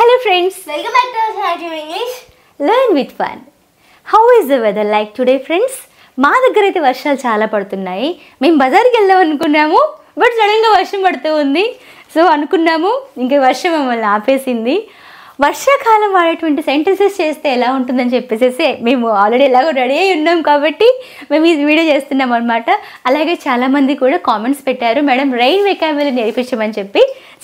Hello friends, welcome back to our channel English. Learn with fun. How is the weather like today friends? మా దగ్గర అయితే వర్షాలు చాలా పడుతున్నాయి. మేము బజార్కి వెళ్దాం అనుకున్నాము, బట్ సడన్గా వర్షం పడుతూ ఉంది. సో అనుకున్నాము, ఇంకా వర్షం మమ్మల్ని ఆపేసింది. వర్షాకాలం వాడేటువంటి సెంటెన్సెస్ చేస్తే ఎలా ఉంటుందని చెప్పేసి మేము ఆల్రెడీ ఎలాగో రెడీ అయి ఉన్నాం కాబట్టి మేము ఈ వీడియో చేస్తున్నాం అనమాట. అలాగే చాలామంది కూడా కామెంట్స్ పెట్టారు, మేడం రెయిన్ వెకాబులరీ నేర్పించమని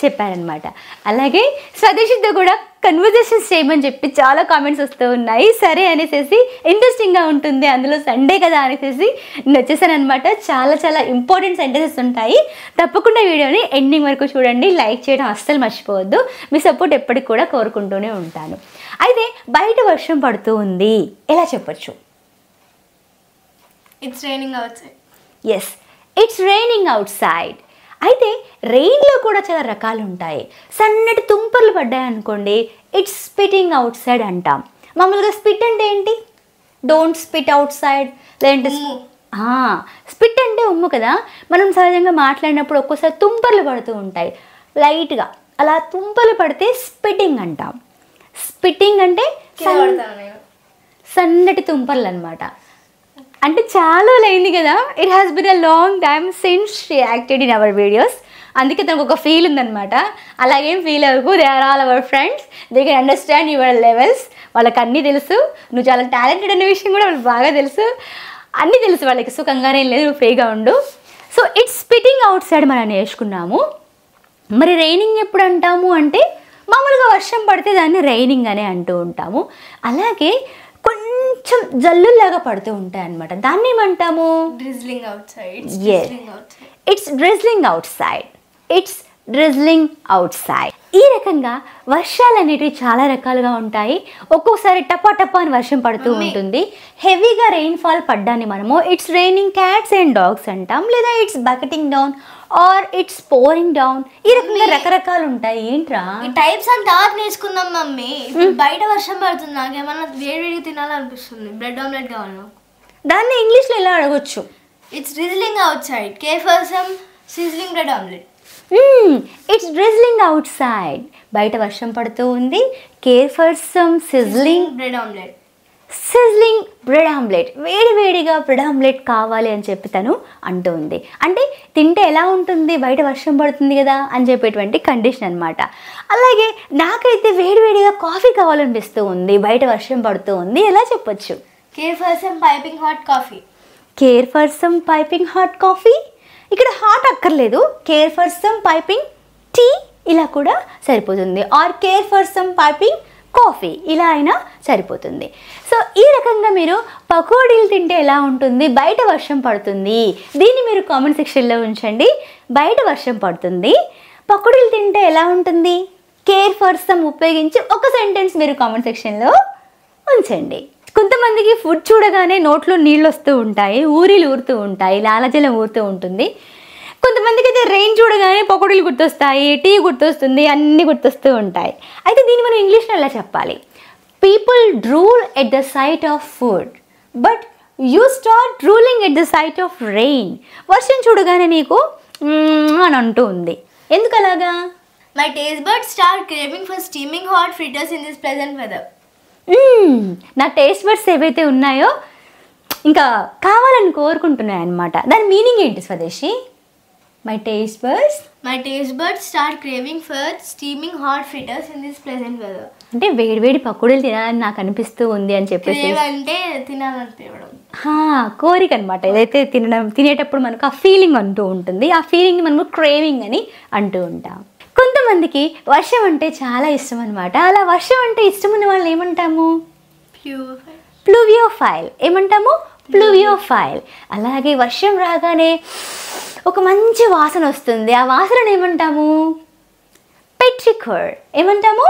చెప్పారనమాట. అలాగే స్వదేశీతో కూడా కన్వర్జేషన్స్ చేయమని చెప్పి చాలా కామెంట్స్ వస్తూ ఉన్నాయి. సరే అనేసి ఇంట్రెస్టింగ్గా ఉంటుంది, అందులో సండే కదా అనేసి నేను వచ్చేసాను అనమాట. చాలా చాలా ఇంపార్టెంట్ సెంటెన్సెస్ ఉంటాయి. తప్పకుండా వీడియోని ఎండింగ్ వరకు చూడండి, లైక్ చేయడం అస్సలు మర్చిపోవద్దు. మీ సపోర్ట్ ఎప్పటికి కూడా కోరుకుంటూనే ఉంటాను. అయితే బయట వర్షం పడుతూ ఉంది ఎలా చెప్పచ్చు? It's raining outside. Yes, it's raining outside. అయితే రెయిన్లో కూడా చాలా రకాలు ఉంటాయి. సన్నటి తుంపర్లు పడ్డాయనుకోండి, ఇట్స్ స్పిటింగ్ అవుట్ సైడ్ అంటాం. మామూలుగా స్పిట్ అంటే ఏంటి? డోంట్ స్పిట్ అవుట్ సైడ్, లేదంటే స్పిట్ అంటే ఉమ్ము కదా. మనం సహజంగా మాట్లాడినప్పుడు ఒక్కోసారి తుంపర్లు పడుతూ ఉంటాయి లైట్గా, అలా తుంపర్లు పడితే స్పిట్టింగ్ అంటాం. స్పిట్టింగ్ అంటే సన్నటి తుంపర్లు అనమాట. అంటే చాలా అయింది కదా, it has been a long time since she acted in our videos. అందుకే తనకు ఒక ఫీల్ ఉందనమాట. అలాగేం ఫీల్ అవ్వకు, they are all our friends, they can understand your levels. వాళ్ళకి అన్నీ తెలుసు, నువ్వు చాలా టాలెంటెడ్ అనే విషయం కూడా వాళ్ళకి బాగా తెలుసు, అన్నీ తెలుసు వాళ్ళకి. సో కంగారేం లేదు, నువ్వు ఫ్రీగా ఉండు. So it's spitting out side మనం నేర్చుకున్నాము. మరి రైనింగ్ ఎప్పుడు అంటాము అంటే, మామూలుగా వర్షం పడితే దాన్ని రైనింగ్ అనే అంటూ ఉంటాము. అలాగే కొంచెం జల్లులాగా పడుతూ ఉంటాయి అన్నమాట, దాన్ని ఏమంటాము? Drizzling outside. It's drizzling out side. It's drizzling out side. ఈ రకంగా వర్షాలు అనేటివి చాలా రకాలుగా ఉంటాయి. ఒక్కొక్కసారి టపా టపా అని వర్షం పడుతూ ఉంటుంది. హెవీగా రెయిన్ఫాల్ పడ్డాన్ని మనము it's raining cats and dogs అంటాం, లేదా it's bucketing down are it's pouring down. ఈ రకంగా రకరకాలు ఉంటాయి. ఏంట్రా ఈ టైప్స్ అంతా నేర్చుకుందాం మమ్మీ. ఇప్పుడు బయట వర్షం పడుతుంది, నాకేమన్నా వేడివేడిగా తినాలనిపిస్తుంది, బ్రెడ్ ఆమ్లెట్ కావాలి. దాన్ని ఇంగ్లీష్లో ఎలా అడగొచ్చు? It's drizzling outside. K for some sizzling bread omelette. It's drizzling out side. బయట వర్షం పడుతూ ఉంది. Care for some sizzling bread omelette. Sizzling bread omelette. వేడి వేడిగా బ్రెడ్ ఆమ్లెట్ కావాలి అని చెప్పి తను అంటూ ఉంది. అంటే తింటే ఎలా ఉంటుంది, బయట వర్షం పడుతుంది కదా అని చెప్పేటువంటి కండిషన్ అనమాట. అలాగే నాకైతే వేడివేడిగా కాఫీ కావాలనిపిస్తూ ఉంది, బయట వర్షం పడుతూ ఉంది, ఎలా చెప్పొచ్చు? K for some piping hot coffee. Care for some piping hot coffee. ఇక్కడ హాట్ అక్కర్లేదు, care for some piping tea ఇలా కూడా సరిపోతుంది. Or care for some piping coffee ఇలా అయినా సరిపోతుంది. సో ఈ రకంగా మీరు పకోడీలు తింటే ఎలా ఉంటుంది, బయట వర్షం పడుతుంది, దీన్ని మీరు కామెంట్ సెక్షన్లో ఉంచండి. బయట వర్షం పడుతుంది, పకోడీలు తింటే ఎలా ఉంటుంది, కేర్ ఫర్ సమ్ ఉపయోగించి ఒక సెంటెన్స్ మీరు కామెంట్ సెక్షన్లో ఉంచండి. కొంతమందికి ఫుడ్ చూడగానే నోట్లో నీళ్ళు వస్తూ ఉంటాయి, ఊరిలు ఊరుతూ ఉంటాయి, లాలజలం ఊరుతూ ఉంటుంది. కొంతమందికి అయితే రెయిన్ చూడగానే పకోడీలు గుర్తొస్తాయి, టీ గుర్తొస్తుంది, అన్నీ గుర్తొస్తూ ఉంటాయి. అయితే దీన్ని మనం ఇంగ్లీష్లో ఎలా చెప్పాలి? People drool at the sight of food, but you start drooling at the sight of rain. వర్షం చూడగానే నీకు అని అంటూ ఉంది, ఎందుకు అలాగా? My taste buds start craving for steaming hot fritters in this pleasant weather. నా టేస్ట్ బడ్స్ ఏవైతే ఉన్నాయో ఇంకా కావాలని కోరుకుంటున్నాయి అన్నమాట. దాని మీనింగ్ ఏంటి స్వదేశీ? My taste buds start craving for steaming hot fritters in this pleasant weather. అంటే వేడివేడి పకోడీలు తినాలని నాకు అనిపిస్తూ ఉంది అని చెప్పేసి, అంటే తినాలనిపించడం, కోరిక అనమాట. ఏదైతే తినేటప్పుడు మనకు ఆ ఫీలింగ్ అంటూ ఉంటుంది, ఆ ఫీలింగ్ని మనము క్రేవింగ్ అని అంటూ ఉంటాం. కొంతమందికి వర్షం అంటే చాలా ఇష్టం అనమాట. అలా వర్షం అంటే ఇష్టం ఉన్న వాళ్ళని ఏమంటాము? ప్లూవియోఫైల్. ఏమంటాము? ప్లూవియోఫైల్. అలాగే వర్షం రాగానే ఒక మంచి వాసన వస్తుంది, ఆ వాసనను ఏమంటాము? పెట్రికర్. ఏమంటాము?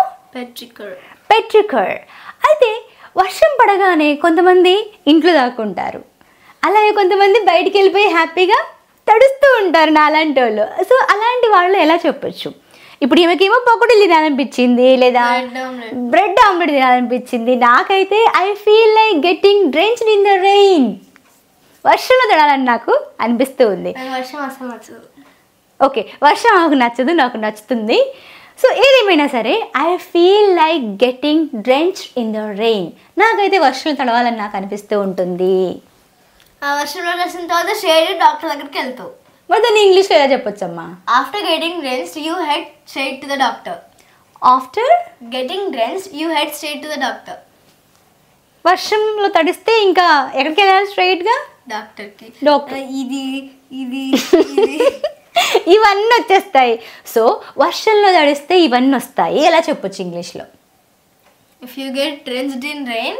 పెట్రికర్. అయితే వర్షం పడగానే కొంతమంది ఇంట్లో దాక్కుంటారు, అలాగే కొంతమంది బయటికి వెళ్ళిపోయి హ్యాపీగా తడుస్తూ ఉంటారు, నా అలాంటి వాళ్ళు. సో అలాంటి వాళ్ళు ఎలా చెప్పచ్చు? ఇప్పుడు ఈమెకేమో పకోడీలు తినాలనిపించింది, లేదా బ్రెడ్ ఆమ్లెట్ తినాలనిపించింది. నాకైతే I feel like getting drenched in the rain. వర్షంలో తడాలని నాకు అనిపిస్తూ ఉంది. వర్షం అసలు నచ్చదు. ఓకే, వర్షం నాకు నచ్చదు, నాకు నచ్చుతుంది. సో ఏదేమైనా సరే I feel like getting drenched in the rain. నాకైతే వర్షం తడవాలని నాకు అనిపిస్తూ ఉంటుంది. ఆ వర్షంలో వచ్చిన తర్వాత షేడ్ డాక్టర్ దగ్గరికి వెళ్తావు. మరి దాన్ని ఇంగ్లీష్లో ఎలా చెప్పొచ్చమ్మా? After getting drenched you head straight to the doctor. After getting drenched you head straight to the doctor. వర్షంలో తడిస్తే ఇంకా ఎక్కడికి వెళ్ళాలి? స్ట్రైట్గా డాక్టర్కి. డాక్టర్ ఇది ఇది ఇవన్నీ వచ్చేస్తాయి. సో వర్షంలో తడిస్తే ఇవన్నీ వస్తాయి. ఎలా చెప్పొచ్చు ఇంగ్లీష్లో? If you get drenched in rain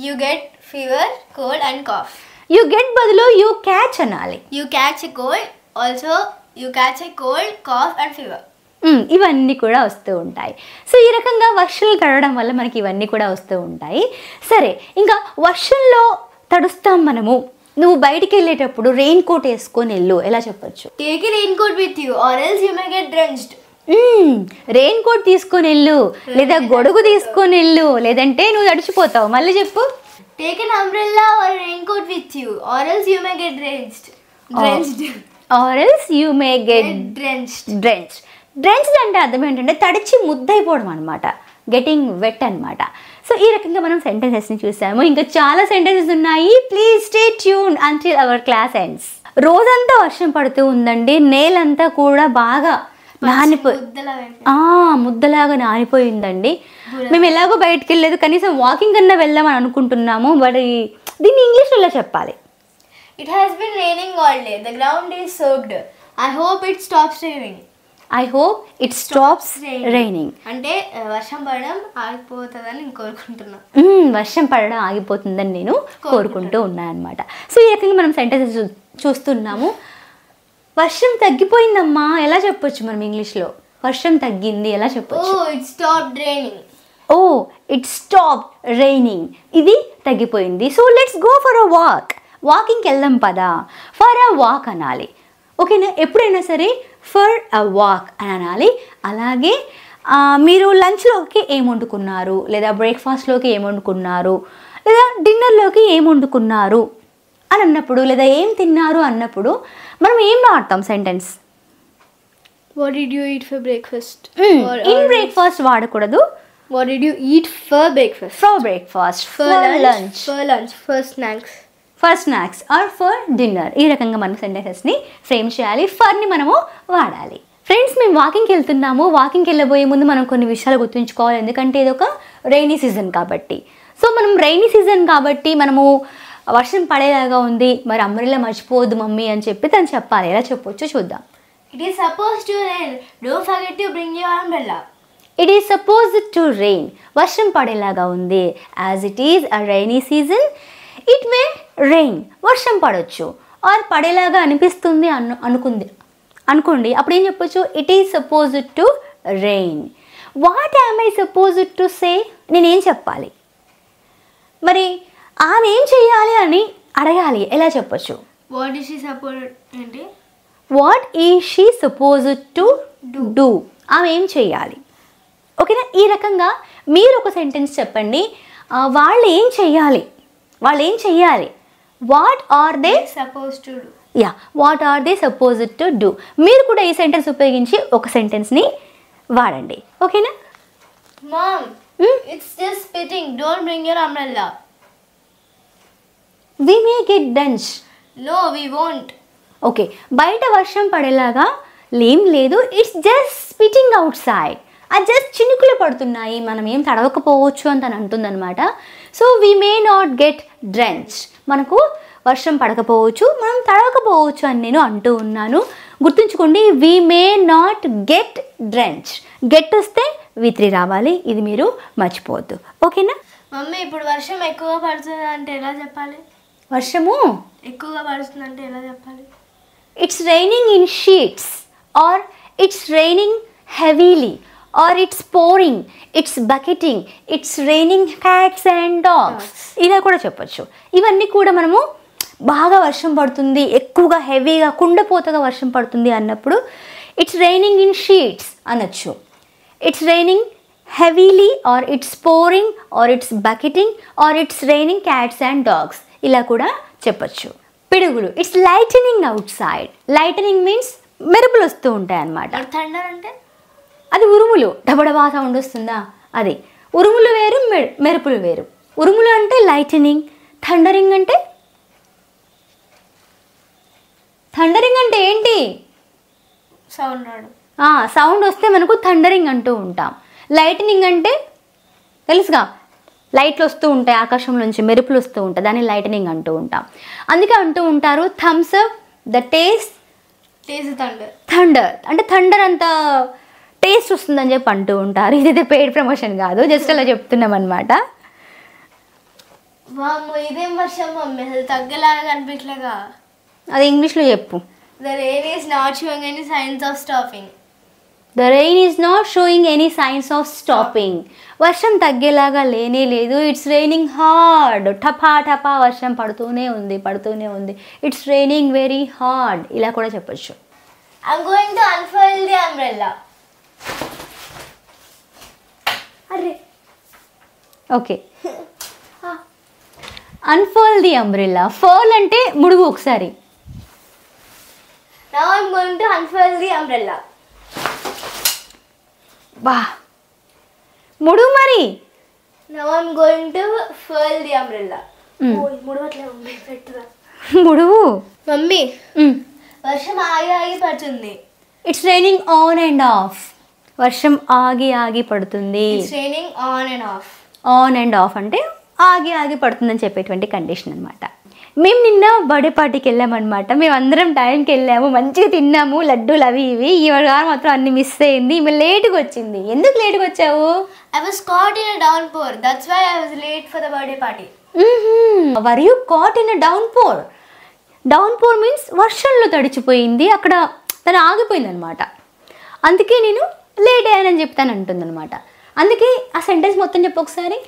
you get fever, cold and cough. You get బదులు యూ క్యాచ్ అనాలి. You catch a cold, also you catch a cold, cough and fever. ఇవన్నీ కూడా వస్తూ ఉంటాయి. సో ఈ రకంగా వర్షంలో తడవడం వల్ల మనకి ఇవన్నీ కూడా వస్తూ ఉంటాయి. సరే, ఇంకా వర్షంలో తడుస్తాం మనము. నువ్వు బయటికి వెళ్ళేటప్పుడు రెయిన్ కోట్ వేసుకొని వెళ్ళు. ఎలా చెప్పొచ్చు? Take a raincoat with you or else you may get drenched. Raincoat తీసుకొని వెళ్ళు, లేదా గొడుగు తీసుకొని వెళ్ళు, లేదంటే నువ్వు తడిచిపోతావు. మళ్ళీ చెప్పు. Take an umbrella or raincoat with you or else you may get drenched. Or else you may get drenched. Drenched అంటే అర్థం ఏంటంటే తడిచి ముద్దైపోవడం అనమాట, గెటింగ్ వెట్ అనమాట. సో ఈ రకంగా మనం సెంటెన్సెస్ని చూసాము. ఇంకా చాలా సెంటెన్సెస్ ఉన్నాయి. Please stay tune until hour class ends. రోజంతా వర్షం పడుతూ ఉందండి. నేలంతా కూడా బాగా ముద్దలాగా నానిపోయిందండి. మేము ఎలాగో బయటకు వెళ్ళలేదు, కనీసం వాకింగ్ కన్నా వెళ్దామని అనుకుంటున్నాము. బట్ దీన్ని ఇంగ్లీష్లో చెప్పాలి. It has been raining all day. The ground is soaked. I hope it stops raining. I hope it stops raining. అంటే వర్షం పడడం ఆగిపోతుందని నేను కోరుకుంటున్నా. వర్షం పడడం ఆగిపోతుందని నేను కోరుకుంటూ ఉన్నాను అనమాట. సో ఈ రకంగా మనం సెంటెన్సెస్ చూస్తున్నాము. వర్షం తగ్గిపోయిందమ్మా ఎలా చెప్పొచ్చు మనం ఇంగ్లీష్లో? వర్షం తగ్గింది ఎలా చెప్పొచ్చు? Oh, it stopped raining. Oh, it stopped raining. ఇది తగ్గిపోయింది. So let's go for a walk. వాకింగ్కి వెళ్దాం పదా. ఫర్ అ వాక్ అనాలి. ఓకేనా? ఎప్పుడైనా సరే ఫర్ అ వాక్ అని అనాలి. అలాగే మీరు లంచ్లోకి ఏం వండుకున్నారు, లేదా బ్రేక్ఫాస్ట్లోకి ఏం వండుకున్నారు, లేదా డిన్నర్లోకి ఏం వండుకున్నారు అని అన్నప్పుడు, లేదా ఏం తిన్నారు అన్నప్పుడు మనం ఏం వాడతాం sentence? What did you eat for breakfast? In breakfast వాడకూడదు. What did you eat for breakfast? For breakfast, for lunch, for snacks. For snacks or for dinner. ఈ రకంగా మనం సెంటెన్సెస్ని ఫ్రేమ్ చేయాలి. ఫర్ని మనము వాడాలి. ఫ్రెండ్స్, మేము వాకింగ్కి వెళ్తున్నాము. వాకింగ్కి వెళ్ళబోయే ముందు మనం కొన్ని విషయాలు గుర్తుంచుకోవాలి. ఎందుకంటే ఇది ఒక రైనీ సీజన్ కాబట్టి. సో మనం రైనీ సీజన్ కాబట్టి మనము వర్షం పడేలాగా ఉంది, మరి అంబ్రెల్లా మర్చిపోవద్దు మమ్మీ అని చెప్పి తను చెప్పాలి. ఎలా చెప్పొచ్చు చూద్దాం. It is supposed to rain. Don't forget to bring your umbrella. It is supposed to rain. వర్షం పడేలాగా ఉంది. As it is a rainy season, it may rain. వర్షం పడవచ్చు. ఆర్ పడేలాగా అనిపిస్తుంది అనుకోండి. అప్పుడు ఏం చెప్పొచ్చు? It is supposed to rain. What am I supposed to say? నేనేం చెప్పాలి? మరి ఆమె ఏం చెయ్యాలి అని అడగాలి. ఎలా చెప్పొచ్చు? What is she supposed అంటే what is she supposed to do? ఆమె ఏం చెయ్యాలి? ఓకేనా? ఈ రకంగా మీరు ఒక సెంటెన్స్ చెప్పండి. వాళ్ళు ఏం చెయ్యాలి? What are they supposed to do? Yeah, what are they supposed to do. మీరు కూడా ఈ సెంటెన్స్ ఉపయోగించి ఒక సెంటెన్స్ని వాడండి. ఓకేనా? Mom, it's just spitting. Don't bring your umbrella. We may get drenched. No, we won't. Okay, బయట వర్షం పడేలాగా ఏం లేదు. It's just spitting outside. అది జస్ట్ చినుకులు పడుతున్నాయి, మనం ఏం తడవకపోవచ్చు అని తను అంటుందన్నమాట. So we may not get drenched. మనకు వర్షం పడకపోవచ్చు, మనం తడవకపోవచ్చు అని నేను అంటూ ఉన్నాను. గుర్తుంచుకోండి, we may not get drenched. Get వస్తే V3 రావాలి. ఇది మీరు మర్చిపోవద్దు. ఓకేనా? మమ్మీ, ఇప్పుడు వర్షం ఎక్కువగా పడుతుంది అంటే ఎలా చెప్పాలి? వర్షము ఎక్కువగా పడుతుంది అంటే ఎలా చెప్పాలి? It's raining in sheets, or it's raining heavily, or it's pouring, it's bucketing, it's raining cats and dogs. ఇలా కూడా చెప్పొచ్చు. ఇవన్నీ కూడా మనము బాగా వర్షం పడుతుంది, ఎక్కువగా హెవీగా కుండపోతగా వర్షం పడుతుంది అన్నప్పుడు ఇట్స్ రైనింగ్ ఇన్ షీట్స్ అనొచ్చు. It's raining heavily, or it's pouring, or it's bucketing, or it's raining cats and dogs. ఇలా కూడా చెప్పొచ్చు. పిడుగులు, it's lightning outside. Lightning means మెరుపులు వస్తూ ఉంటాయి అన్నమాట. థండర్ అంటే అది ఉరుములు, డబడబా సౌండ్ వస్తుందా అది. ఉరుములు వేరు, మెరుపులు వేరు. ఉరుములు అంటే లైటనింగ్, థండరింగ్ అంటే ఏంటి? సౌండ్ వస్తే మనకు థండరింగ్ అంటూ ఉంటాం. లైటనింగ్ అంటే తెలుసుగా, లైట్లు వస్తూ ఉంటాయి ఆకాశం నుంచి, మెరుపులు వస్తూ ఉంటాయి, దాన్ని లైటనింగ్ అంటూ ఉంటాం. అందుకే అంటూ ఉంటారు Thums Up the taste thunder, అంటే థండర్ అంత టేస్ట్ వస్తుందని చెప్పి అంటూ ఉంటారు. ఇదైతే పెయిడ్ ప్రమోషన్ కాదు, జస్ట్ అలా చెప్తున్నాం అనమాట. ఇదేం వర్షం మమ్మీ, అసలు తగ్గలాగా కనిపించలేగా. అది ఇంగ్లీష్లో చెప్పు. The rain is not showing any signs of stopping. The rain is not showing any signs of stopping. వర్షం తగ్గేలాగా లేనే లేదు. ఇట్స్ రైనింగ్ హార్డ్, టపా టపా వర్షం పడుతూనే ఉంది. ఇట్స్ రైనింగ్ వెరీ హార్డ్, ఇలా కూడా చెప్పొచ్చు. I'm going to unfurl the umbrella. అరే okay. Unfurl the umbrella. Furl అంటే ముడుగు ఒకసారి. Now I'm going to unfurl the umbrella. బా ముడుగు మరి. Now I'm going to furl the umbrella. ముడువట్లే మమ్మీ, పెట్టురా. ముడుగు మమ్మీ, వర్షం ఆగి పడుతుంది. It's raining on and off. వర్షం ఆగి పడుతుంది. It's raining on and off. On and off అంటే ఆగి పడుతుందని చెప్పేటువంటి కండిషన్ అనమాట. మేము నిన్న బర్త్డే పార్టీకి వెళ్ళామన్నమాట. మేము అందరం టైంకి వెళ్ళాము, మంచిగా తిన్నాము, లడ్డూలు అవి ఇవి. ఈ వారు మాత్రం అన్ని మిస్ అయింది. ఈమె లేట్గా వచ్చింది. ఎందుకు లేట్గా వచ్చావు? I was caught in a downpour. That's why I was late for the birthday party. Were you caught in a downpour? Downpour means వర్షంలో తడిచిపోయింది, అక్కడ తను ఆగిపోయింది అనమాట. అందుకే నేను లేట్ అయ్యానని చెప్తాను అంటుందన్నమాట. అందుకే ఆ సెంటెన్స్ మొత్తం చెప్పు ఒకసారి.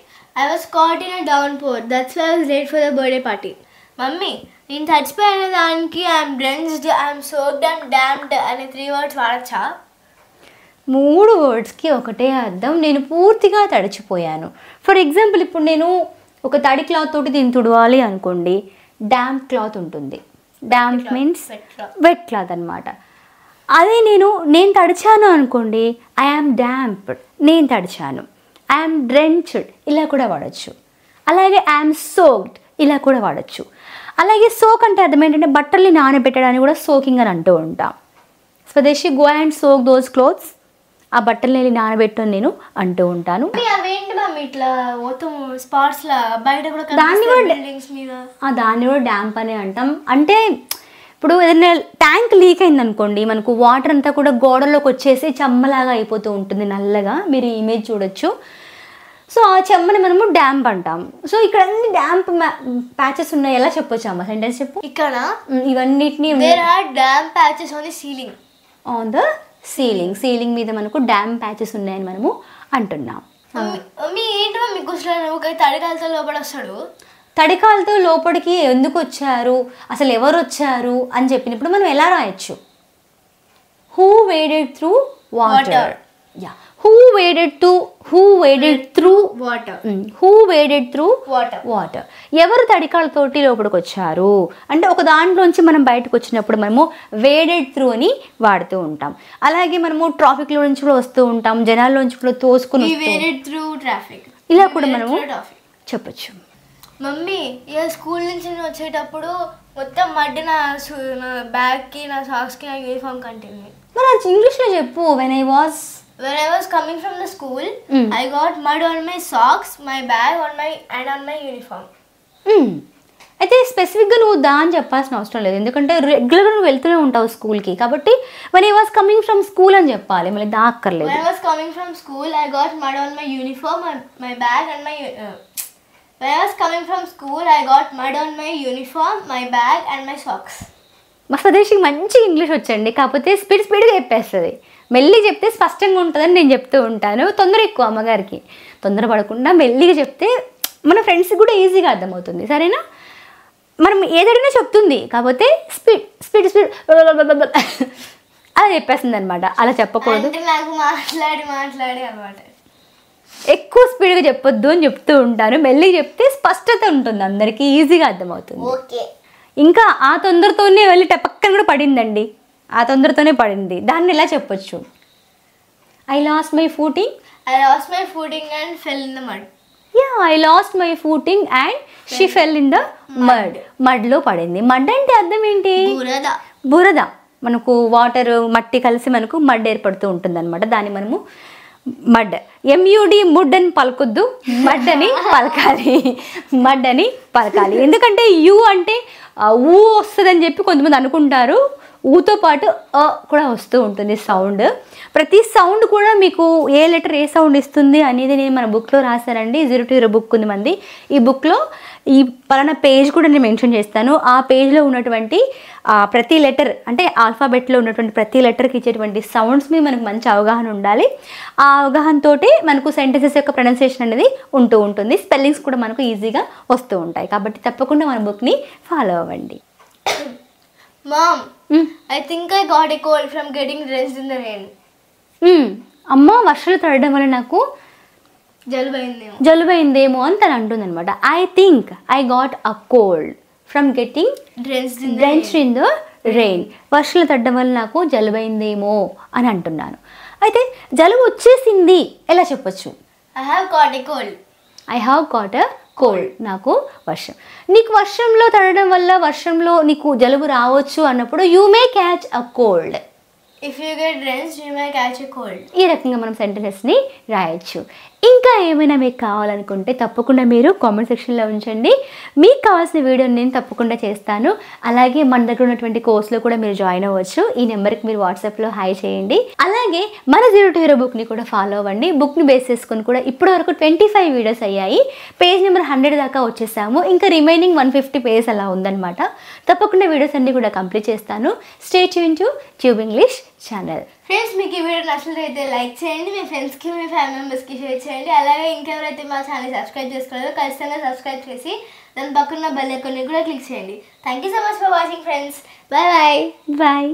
I was caught in a downpour. That's why I was late for the birthday party. Mummy, నేను తడిచిపోయిన దానికి I'm drenched, I'm soaked, I'm damned అనే 3 words వాడచ్చా? 3 wordsకి ఒకటే అర్థం. నేను పూర్తిగా తడిచిపోయాను. ఫర్ ఎగ్జాంపుల్, ఇప్పుడు నేను ఒక తడి క్లాత్ తోటి దీన్ని తుడవాలి అనుకోండి, డాంప్ క్లాత్ ఉంటుంది. డాంప్ మీన్స్ వెట్ క్లాత్ అనమాట. అదే నేను తడిచాను అనుకోండి, ఐఆమ్ డాంప్డ్, నేను తడిచాను. ఐఆమ్ డ్రెంచ్డ్, ఇలా కూడా వాడచ్చు. అలాగే ఐఆమ్ సోక్డ్, ఇలా కూడా వాడచ్చు. అలాగే సోక్ అంటే అర్థం ఏంటంటే బట్టల్ని నానబెట్టడానికి కూడా సోకింగ్ అని అంటూ ఉంటాం. స్వదేశీ go and soak those clothes, ఆ బట్టల్ని నానబెట్టు నేను అంటూ ఉంటాను. అవేంటి మమ్మీ ఇట్లా మొత్తం స్పాట్స్ లా బయట కూడా బిల్డింగ్స్ మీద, దాన్ని కూడా డ్యాంప్ అని అంటాం. అంటే ఇప్పుడు ఏదైనా ట్యాంక్ లీక్ అయింది అనుకోండి, మనకు వాటర్ అంతా కూడా గోడలోకి వచ్చేసి చెమ్మలాగా అయిపోతూ ఉంటుంది నల్లగా. మీరు ఈ ఇమేజ్ చూడొచ్చు. సో ఆ చెమ్మని మనము డ్యాంప్ అంటాం. సో ఇక్కడ అన్ని డ్యాంప్ ప్యాచెస్ ఉన్నాయి. ఎలా చెప్పొచ్చు అమ్మ, సెంటెన్స్ చెప్పు. ఇక్కడ ఇవన్నిటిని there are damp patches on the ceiling. On the ceiling మీద మనకు డ్యాంప్ ప్యాచెస్ ఉన్నాయని మనము అంటున్నాం. మమ్మీ ఏంటి మమ్మీ కూర్చోలేను, ఒక తడికాలతో లోపల వస్తాడు. తడికాలతో లోపలికి ఎందుకు వచ్చారు, అసలు ఎవరు వచ్చారు అని చెప్పినప్పుడు మనం ఎలా రాయొచ్చు? Who waded through water. Yeah, who waded through water. ఎవరు తడికాలతోటి లోపలికి వచ్చారు అంటే ఒక దాంట్లోంచి మనం బయటకు వచ్చినప్పుడు మనము వేడెడ్ త్రూ అని వాడుతూ ఉంటాం. అలాగే మనము ట్రాఫిక్ లో నుంచి కూడా వస్తూ ఉంటాం, జనాల్లోంచి కూడా తోసుకుని ఇలా కూడా మనము చెప్పచ్చు. మమ్మీ, ఇక స్కూల్ నుంచి వచ్చేటప్పుడు మొత్తం మడ్డి నా బ్యాగ్కి, నా సాక్స్కి, నా యూనిఫామ్ కంటింది. మరి ఇంగ్లీష్లో చెప్పు. When I was coming from the school, I got mud on my socks, my bag, on my uniform. అయితే స్పెసిఫిక్గా నువ్వు అని చెప్పాల్సిన అవసరం లేదు, ఎందుకంటే రెగ్యులర్గా నువ్వు వెళ్తూనే ఉంటావు స్కూల్కి. కాబట్టి when I was coming from school అని చెప్పాలి, మళ్ళీ దా అక్కర్లేదు. When I was coming from school, I got mud on my uniform, my bag and my when I was coming from school, I got mud on my uniform, my bag and my socks. మా స్వదేశీకి మంచి English వచ్చండి, కాకపోతే స్పీడ్గా చెప్పేస్తుంది. మెల్లిగా చెప్తే స్పష్టంగా ఉంటుందని నేను చెప్తూ ఉంటాను. తొందర ఎక్కువ అమ్మగారికి, తొందర పడకుండా మెల్లిగా చెప్తే మన ఫ్రెండ్స్కి కూడా ఈజీగా అర్థమవుతుంది. సరేనా? మనం ఏదైనా చెప్తుంది, కాకపోతే స్పీడ్ అలా చెప్పేస్తుంది అనమాట. అలా చెప్పకూడదు, నాకు మాట్లాడి అన్నమాట. ఎక్కువ స్పీడ్గా చెప్పొద్దు అని చెప్తూ ఉంటాను. మెల్లిగా చెప్తే స్పష్టత ఉంటుంది, అందరికీ ఈజీగా అర్థమవుతుంది. ఓకే. ఇంకా ఆ తొందరతోనే వెళ్ళి పక్కన కూడా పడిందండి, ఆ తొందరతోనే పడింది, దాన్ని ఎలా చెప్పొచ్చు? I lost my footing. I lost my footing and fell in the mud. Yeah I lost my footing and she fell in the mud. మడ్లో పడింది. మడ్ అంటే అర్థం ఏంటి? బురద. మనకు వాటర్ మట్టి కలిసి మనకు మడ్ ఏర్పడుతూ ఉంటుంది అనమాట. దాన్ని మనము మడ్ ఎంయుడి ముడ్ అని పలకొద్దు, మడ్ అని పలకాలి. మడ్ అని పలకాలి. ఎందుకంటే యు అంటే ఊ వస్తుందని చెప్పి కొంతమంది అనుకుంటారు. ఊతో పాటు కూడా వస్తూ ఉంటుంది సౌండ్. ప్రతి సౌండ్ కూడా మీకు ఏ లెటర్ ఏ సౌండ్ ఇస్తుంది అనేది నేను మన బుక్లో రాశానండి. 0 to 0 బుక్ ఉంది మంది. ఈ బుక్లో ఈ పలానా పేజ్ కూడా నేను మెన్షన్ చేస్తాను. ఆ పేజ్లో ఉన్నటువంటి ప్రతి లెటర్ అంటే ఆల్ఫాబెట్లో ఉన్నటువంటి ప్రతి లెటర్కి ఇచ్చేటువంటి సౌండ్స్ మీద మనకు మంచి అవగాహన ఉండాలి. ఆ అవగాహనతో మనకు సెంటెన్సెస్ యొక్క ప్రొనౌన్సియేషన్ అనేది ఉంటూ ఉంటుంది. స్పెల్లింగ్స్ కూడా మనకు ఈజీగా వస్తూ ఉంటాయి. కాబట్టి తప్పకుండా మన బుక్ని ఫాలో అవ్వండి. Mom, I think I got a cold from getting drenched in the rain. అమ్మ వర్షాలు తడడం వల్ల నాకు జలుబైందేమో అని తను అంటుంది అనమాట. I think I got a cold from getting drenched in the rain. వర్షాలు తడడం వల్ల నాకు జలుబైందేమో అని అంటున్నాను. అయితే జలుబు వచ్చేసింది ఎలా చెప్పొచ్చు? I have got a cold. I have got a cold. నాకు వర్షం. నీకు వర్షంలో తడడం వల్ల వర్షంలో నీకు జలుబు రావచ్చు అన్నప్పుడు you may catch a cold. If you get drenched, you may catch a cold. ఈ రకంగా మనం సెంటెన్సెస్ని రాయొచ్చు. ఇంకా ఏమైనా మీకు కావాలనుకుంటే తప్పకుండా మీరు కామెంట్ సెక్షన్లో ఉంచండి. మీకు కావాల్సిన వీడియోని నేను తప్పకుండా చేస్తాను. అలాగే మన దగ్గర ఉన్నటువంటి కోర్సులో కూడా మీరు జాయిన్ అవ్వచ్చు. ఈ నెంబర్కి మీరు వాట్సాప్లో హాయ్ చేయండి. అలాగే మన 0 to 0 బుక్ని కూడా ఫాలో అవ్వండి. బుక్ని బేస్ చేసుకుని కూడా ఇప్పటి వరకు 25 వీడియోస్ అయ్యాయి. పేజ్ నెంబర్ 100 దాకా వచ్చేసాము. ఇంకా రిమైనింగ్ 150 పేజ్ అలా ఉందన్నమాట. తప్పకుండా వీడియోస్ అన్నీ కూడా కంప్లీట్ చేస్తాను. Stay tune to tube English channel. Friends, మీకు ఈ వీడియో నచ్చినట్లయితే లైక్ చేయండి, మీ ఫ్రెండ్స్కి మీ ఫ్యామిలీ మెంబర్స్కి షేర్ చేయండి. అలాగే ఇంకెవరైతే మా ఛానల్ సబ్స్క్రైబ్ చేసుకోలేదో ఖచ్చితంగా సబ్స్క్రైబ్ చేసి దాని పక్కన బెల్ ఐకాన్ని కూడా క్లిక్ చేయండి. Thank you so much for watching friends. Bye bye.